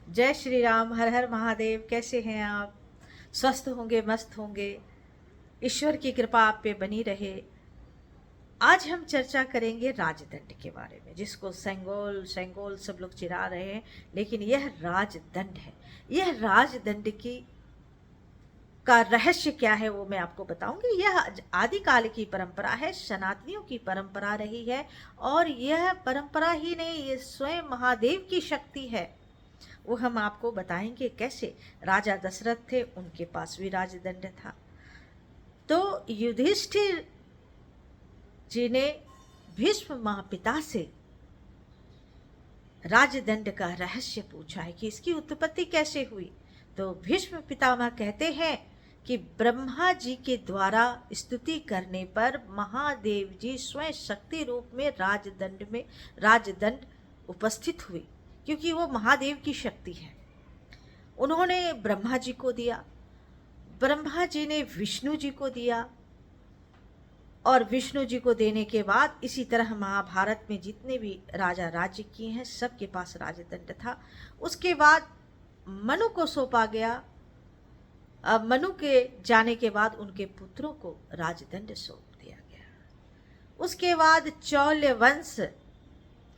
जय श्री राम। हर हर महादेव। कैसे हैं आप? स्वस्थ होंगे, मस्त होंगे। ईश्वर की कृपा आप पे बनी रहे। आज हम चर्चा करेंगे राजदंड के बारे में, जिसको सेंगोल सेंगोल सब लोग चिढ़ा रहे हैं, लेकिन यह राजदंड है। यह राजदंड की का रहस्य क्या है वो मैं आपको बताऊंगी। यह आदिकाल की परंपरा है, सनातनियों की परंपरा रही है, और यह परंपरा ही नहीं, ये स्वयं महादेव की शक्ति है। वो हम आपको बताएंगे कैसे। राजा दशरथ थे, उनके पास भी राजदंड था। तो युधिष्ठिर जी ने भीष्म महापिता से राजदंड का रहस्य पूछा है कि इसकी उत्पत्ति कैसे हुई। तो भीष्म पितामह कहते हैं कि ब्रह्मा जी के द्वारा स्तुति करने पर महादेव जी स्वयं शक्ति रूप में राजदंड उपस्थित हुई, क्योंकि वो महादेव की शक्ति है। उन्होंने ब्रह्मा जी को दिया, ब्रह्मा जी ने विष्णु जी को दिया, और विष्णु जी को देने के बाद इसी तरह महाभारत में जितने भी राजा राज्य किए हैं सबके पास राजदंड था। उसके बाद मनु को सौंपा गया। अब मनु के जाने के बाद उनके पुत्रों को राजदंड सौंप दिया गया। उसके बाद चौल्य वंश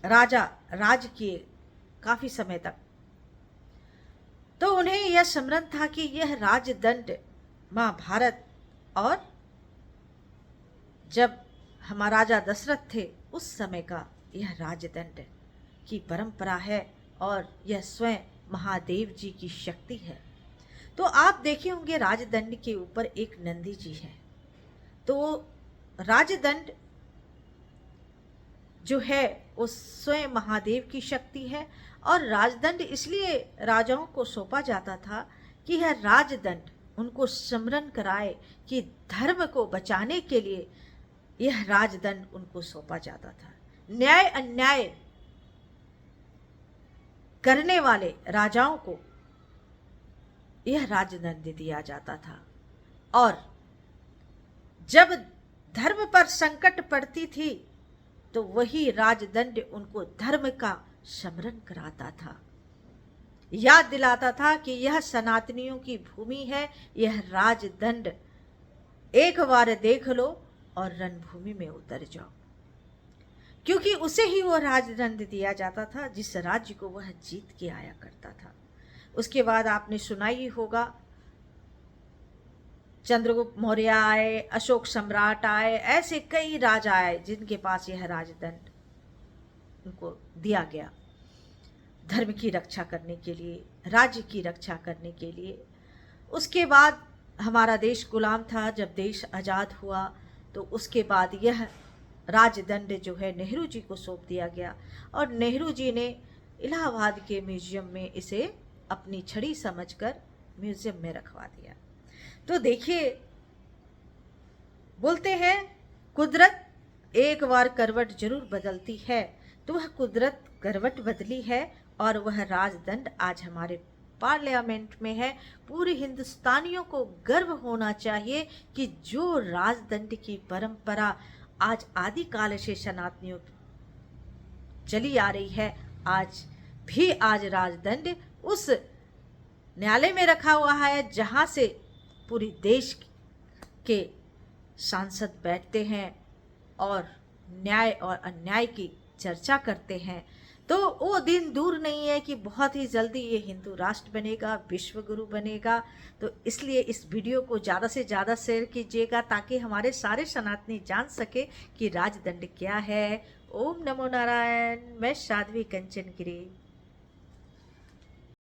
राजा राज किए काफी समय तक। तो उन्हें यह स्मरण था कि यह राजदंड महाभारत, और जब हमारा राजा दशरथ थे उस समय का यह राजदंड की परंपरा है, और यह स्वयं महादेव जी की शक्ति है। तो आप देखे होंगे राजदंड के ऊपर एक नंदी जी है। तो राजदंड जो है वो स्वयं महादेव की शक्ति है, और राजदंड इसलिए राजाओं को सौंपा जाता था कि यह राजदंड उनको स्मरण कराए कि धर्म को बचाने के लिए यह राजदंड उनको सौंपा जाता था। न्याय अन्याय करने वाले राजाओं को यह राजदंड दिया जाता था, और जब धर्म पर संकट पड़ती थी तो वही राजदंड उनको धर्म का स्मरण कराता था, याद दिलाता था कि यह सनातनियों की भूमि है। यह राजदंड एक बार देख लो और रणभूमि में उतर जाओ, क्योंकि उसे ही वो राजदंड दिया जाता था जिस राज्य को वह जीत के आया करता था। उसके बाद आपने सुना ही होगा, चंद्रगुप्त मौर्य आए, अशोक सम्राट आए, ऐसे कई राजा आए जिनके पास यह राजदंड उनको दिया गया, धर्म की रक्षा करने के लिए, राज्य की रक्षा करने के लिए। उसके बाद हमारा देश गुलाम था। जब देश आज़ाद हुआ तो उसके बाद यह राजदंड जो है नेहरू जी को सौंप दिया गया, और नेहरू जी ने इलाहाबाद के म्यूजियम में इसे अपनी छड़ी समझकर म्यूजियम में रखवा दिया। तो देखिए, बोलते हैं कुदरत एक बार करवट जरूर बदलती है, तो वह कुदरत करवट बदली है, और वह राजदंड आज हमारे पार्लियामेंट में है। पूरे हिंदुस्तानियों को गर्व होना चाहिए कि जो राजदंड की परंपरा आज आदिकाल से सनातनियों चली आ रही है, आज राजदंड उस न्यायालय में रखा हुआ है जहां से पूरे देश के सांसद बैठते हैं और न्याय और अन्याय की चर्चा करते हैं। तो वो दिन दूर नहीं है कि बहुत ही जल्दी ये हिंदू राष्ट्र बनेगा, विश्व गुरु बनेगा। तो इसलिए इस वीडियो को ज़्यादा से ज़्यादा शेयर कीजिएगा, ताकि हमारे सारे सनातनी जान सके कि राजदंड क्या है। ओम नमो नारायण। मैं साध्वी कंचन गिरी।